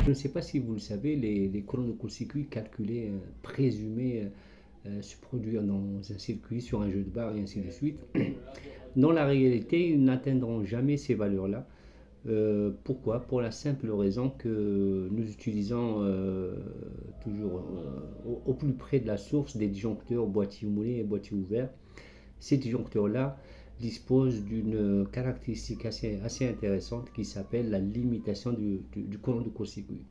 Je ne sais pas si vous le savez, les colonnes de court-circuit calculées, présumées se produire dans un circuit, sur un jeu de barre et ainsi de suite. Dans la réalité, ils n'atteindront jamais ces valeurs-là. Pourquoi? Pour la simple raison que nous utilisons toujours au plus près de la source des disjoncteurs boîtier moulé et boîtier ouvert. Ces disjoncteurs-là disposent d'une caractéristique assez intéressante qui s'appelle la limitation du colon de court-circuit.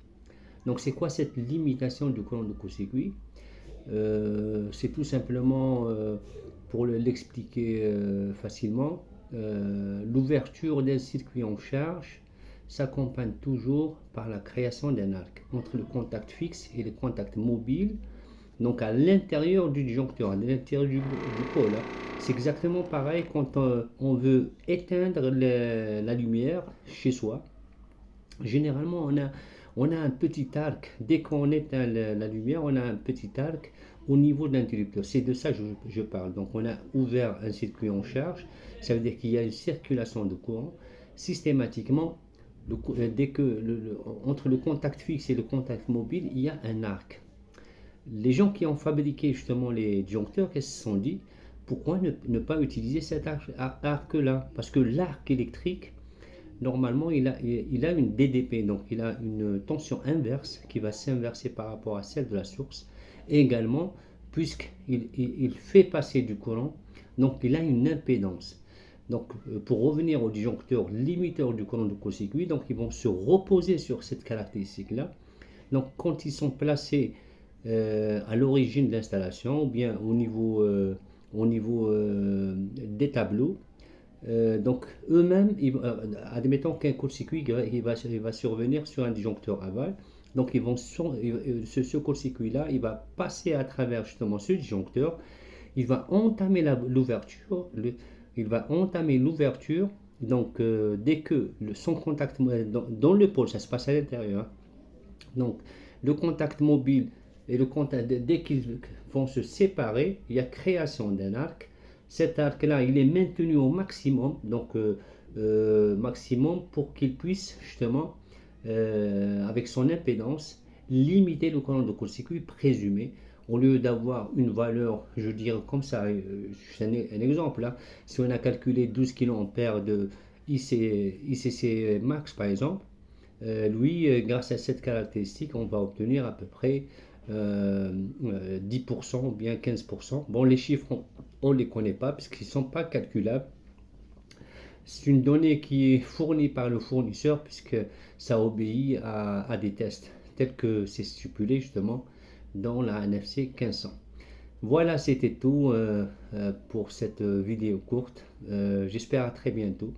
Donc c'est quoi cette limitation du colon de court-circuit? C'est tout simplement, pour l'expliquer facilement, l'ouverture d'un circuit en charge s'accompagne toujours par la création d'un arc entre le contact fixe et le contact mobile, donc à l'intérieur du disjoncteur, à l'intérieur du pôle. C'est exactement pareil quand on veut éteindre la lumière chez soi. Généralement, on a un petit arc. Dès qu'on éteint la lumière, on a un petit arc au niveau de l'interrupteur. C'est de ça que je parle. Donc, on a ouvert un circuit en charge. Ça veut dire qu'il y a une circulation de courant. Systématiquement, dès que entre le contact fixe et le contact mobile, il y a un arc. Les gens qui ont fabriqué justement les disjoncteurs, qu'est-ce qu'ils se sont dit? Pourquoi ne pas utiliser cet arc-là? Parce que l'arc électrique, normalement, il a une DDP, donc il a une tension inverse qui va s'inverser par rapport à celle de la source. Et également, puisqu'il fait passer du courant, donc il a une impédance. Donc, pour revenir aux disjoncteurs limiteurs du courant de court-circuit, donc ils vont se reposer sur cette caractéristique-là. Donc, quand ils sont placés à l'origine de l'installation, ou bien au niveau des tableaux, donc eux-mêmes, admettons qu'un court-circuit il va survenir sur un disjoncteur aval, donc ce court-circuit-là, il va passer à travers justement ce disjoncteur, il va entamer l'ouverture, donc dès que son contact dans le pôle, ça se passe à l'intérieur, hein. Donc le contact mobile et le contact, dès qu'ils vont se séparer, il y a création d'un arc. Cet arc-là, il est maintenu au maximum, donc maximum pour qu'il puisse justement, avec son impédance, limiter le courant de court-circuit présumé. Au lieu d'avoir une valeur, je dirais comme ça, c'est un exemple là, si on a calculé 12 kA de ICC max par exemple, lui, grâce à cette caractéristique, on va obtenir à peu près 10% ou bien 15%. Bon, les chiffres, on ne les connaît pas parce qu'ils ne sont pas calculables. C'est une donnée qui est fournie par le fournisseur puisque ça obéit à des tests tels que c'est stipulé justement dans la NFC 1500. Voilà, c'était tout pour cette vidéo courte. J'espère à très bientôt.